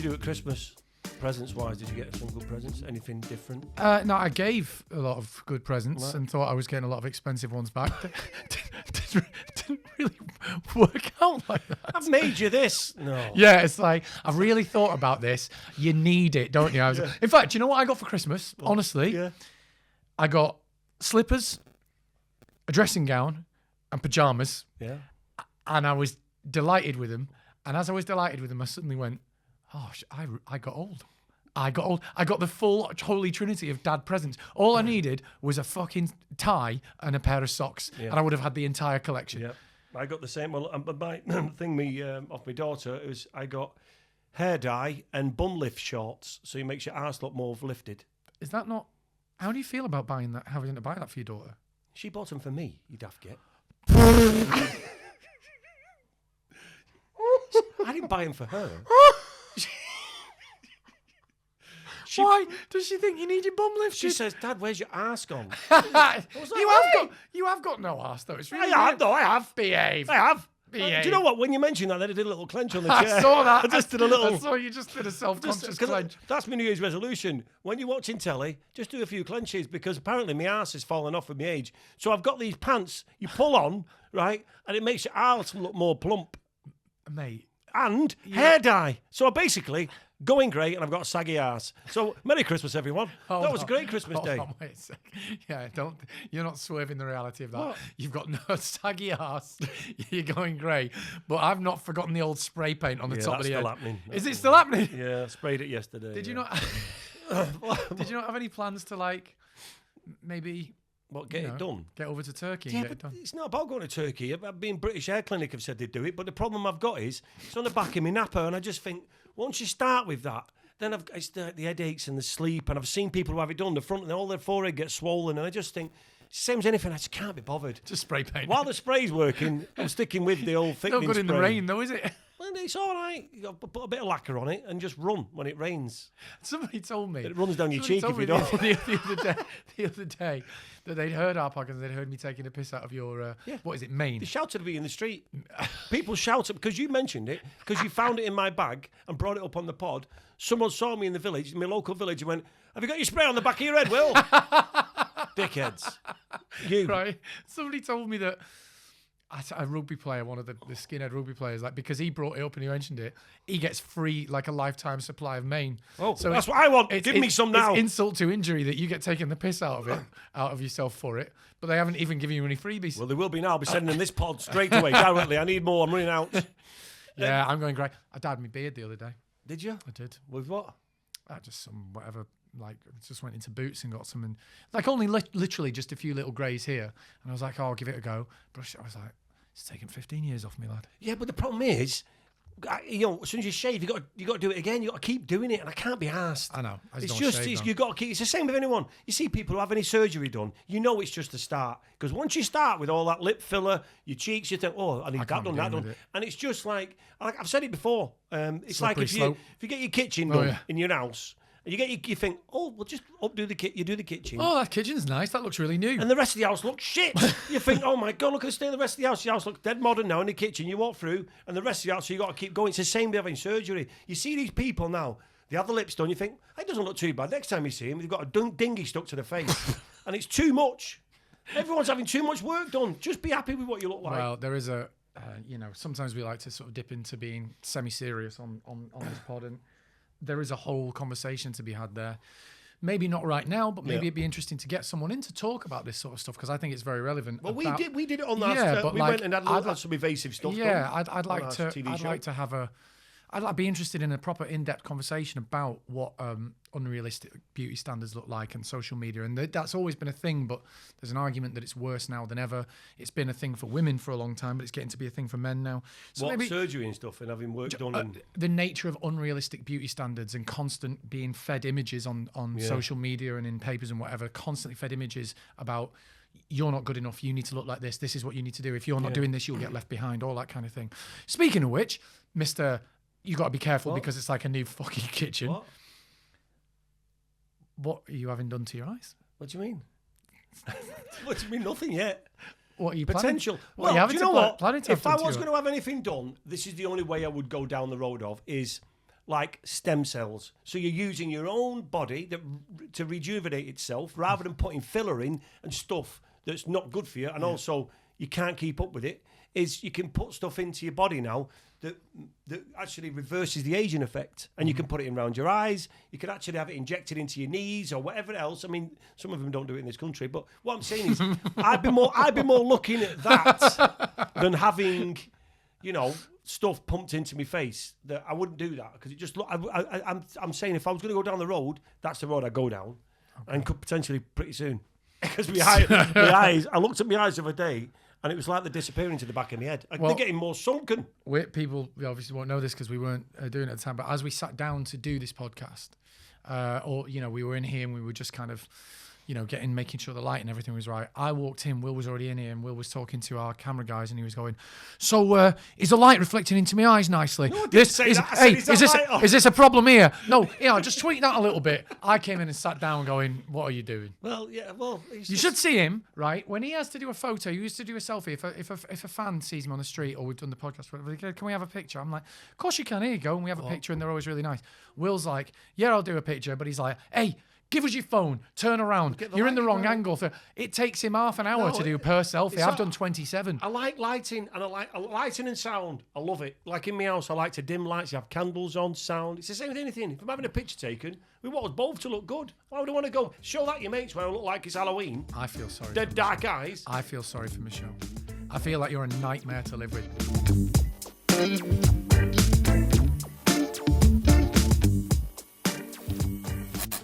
do at Christmas? Presents-wise, did you get some good presents? Anything different? No, I gave a lot of good presents and thought I was getting a lot of expensive ones back. Didn't really work out like that. I've made you this. No. Yeah, it's like, I've really thought about this. You need it, don't you? In fact, you know what I got for Christmas? Honestly, I got slippers, a dressing gown, and pajamas. Yeah. And I was delighted with them. And as I was delighted with them, I suddenly went, oh, I got old. I got the full holy trinity of dad presents. All I needed was a fucking tie and a pair of socks, and I would have had the entire collection. Yeah, I got the same. Well, my thing off my daughter is I got hair dye and bum lift shorts, so it makes your arse look more lifted. Is that not? How do you feel about buying that? Having to buy that for your daughter? She bought them for me. You daft git. I didn't buy them for her. Why does she think you need your bum lifted? She says, "Dad, where's your arse gone?" You have got no arse though. It's really I have. Behave. I have. Behave. Do you know what? When you mentioned that, I did a little clench on the chair. I saw that. I just did a little. I saw you just did a self-conscious clench. That's my New Year's resolution. When you're watching telly, just do a few clenches because apparently my arse is falling off with my age. So I've got these pants you pull on, right, and it makes your arse look more plump. Mate. And hair dye. So basically, going great, and I've got a saggy arse. So Merry Christmas, everyone. That was a great Christmas day. On, wait a sec. Yeah, you're not swerving the reality of that. What? You've got no saggy arse. You're going grey. But I've not forgotten the old spray paint on the top of the head. Happening. Is it still happening? Yeah, I sprayed it yesterday. Did you not? Did you not have any plans to maybe? What, get it done? Get over to Turkey and get it done. It's not about going to Turkey. Being British Hair Clinic have said they'd do it, but the problem I've got is it's on the back of my napper, and I just think once you start with that, then it's the headaches and the sleep, and I've seen people who have it done, the front and all their forehead gets swollen, and I just think it's the same as anything. I just can't be bothered. Just spray paint. While the spray's working, I'm sticking with the old thickening No good in the spray. rain though, is it? Well, it's all right. You got to put a bit of lacquer on it and just run when it rains. Somebody told me it runs down your cheek told if me you don't. The other day that they'd heard our podcast and they'd heard me taking a piss out of your what is it, Maine? They shouted at me in the street. People shouted because you mentioned it, because you found it in my bag and brought it up on the pod. Someone saw me in the village, in my local village, and went, "Have you got your spray on the back of your head, Will?" Dickheads. You. Right. Somebody told me that a rugby player, one of the skinhead rugby players, like because he brought it up and he mentioned it, he gets free like a lifetime supply of Maine. Oh, so that's what I want. Give me some now. It's insult to injury that you get taken the piss out of yourself for it, but they haven't even given you any freebies. Well, they will be now. I'll be sending them this pod straight away, directly. I need more. I'm running out. Yeah, I'm going great. I dyed my beard the other day. Did you? I did. With what? Just some whatever. Like, just went into Boots and got some, and like only literally just a few little greys here, and I was like, "Oh, I'll give it a go." Brush it. I was like, "It's taken 15 years off me, lad." Yeah, but the problem is, as soon as you shave, you got to do it again. You got to keep doing it, and I can't be arsed. I know. It's you got to keep. It's the same with anyone. You see people who have any surgery done, you know it's just a start, because once you start with all that lip filler, your cheeks, you think, "Oh, I need that done," and it's just like I've said it before. It's slippery like if you get your kitchen done in your house. You think, oh, we'll just updo you do the kitchen. Oh, that kitchen's nice. That looks really new. And the rest of the house looks shit. You think, oh my God, look at the state of the rest of the house. The house looks dead modern now in the kitchen. You walk through, and the rest of the house, so you got to keep going. It's the same with having surgery. You see these people now, they have the lips done. You think, it doesn't look too bad. Next time you see them, they've got a dinghy stuck to the face. And it's too much. Everyone's having too much work done. Just be happy with what you look like. Well, there is sometimes we like to sort of dip into being semi-serious on this pod, and there is a whole conversation to be had there. Maybe not right now, but maybe it'd be interesting to get someone in to talk about this sort of stuff, because I think it's very relevant. Well, we did it on that. Yeah, but we went and had some evasive stuff. Yeah, I'd like to have I'd be interested in a proper in-depth conversation about what unrealistic beauty standards look like and social media. And that's always been a thing, but there's an argument that it's worse now than ever. It's been a thing for women for a long time, but it's getting to be a thing for men now. So what, surgery and stuff and having work done? And the nature of unrealistic beauty standards and constant being fed images on social media and in papers and whatever, constantly fed images about you're not good enough, you need to look like this is what you need to do. If you're not doing this, you'll get left behind, all that kind of thing. Speaking of which, Mr. You got to be careful because it's like a new fucking kitchen. What are you having done to your eyes? What do you mean? What do you mean? Nothing yet. What are you potential? Well, do you know what? If I was going to have anything done, this is the only way I would go down the road of is like stem cells. So you're using your own body to rejuvenate itself rather than putting filler in and stuff that's not good for you, and also you can't keep up with it. Is you can put stuff into your body now that actually reverses the aging effect, and you can put it in around your eyes. You can actually have it injected into your knees or whatever else. I mean, some of them don't do it in this country, but what I'm saying is, I'd be more looking at that than having, stuff pumped into my face. That I wouldn't do that because it just look. I'm saying if I was going to go down the road, that's the road I go down, and could potentially pretty soon. Because my eyes, I looked at my eyes the other day, and it was like they're disappearing to the back of my head. They're getting more sunken. People obviously won't know this because we weren't doing it at the time, but as we sat down to do this podcast, we were in here and we were just kind of, making sure the light and everything was right. I walked in, Will was already in here, and Will was talking to our camera guys, and he was going, "So, is the light reflecting into my eyes nicely? No, I didn't say that. Is this a problem here? No, just tweak that a little bit." I came in and sat down going, "What are you doing?" Well, yeah, you should see him, right? When he has to do a photo, he used to do a selfie. If a fan sees him on the street or we've done the podcast, whatever, can we have a picture? I'm like, "Of course you can. Here you go." And we have a picture, and they're always really nice. Will's like, "Yeah, I'll do a picture," but he's like, "Hey, give us your phone, turn around. You're in the wrong angle." It takes him half an hour to do per selfie. I've done 27. I like lighting, and I like lighting and sound. I love it. Like in my house, I like to dim lights. You have candles on, sound. It's the same with anything. If I'm having a picture taken, we want us both to look good. Why would I want to go show that your mates where I look like it's Halloween? I feel sorry. Dead dark eyes. I feel sorry for Michelle. I feel like you're a nightmare to live with.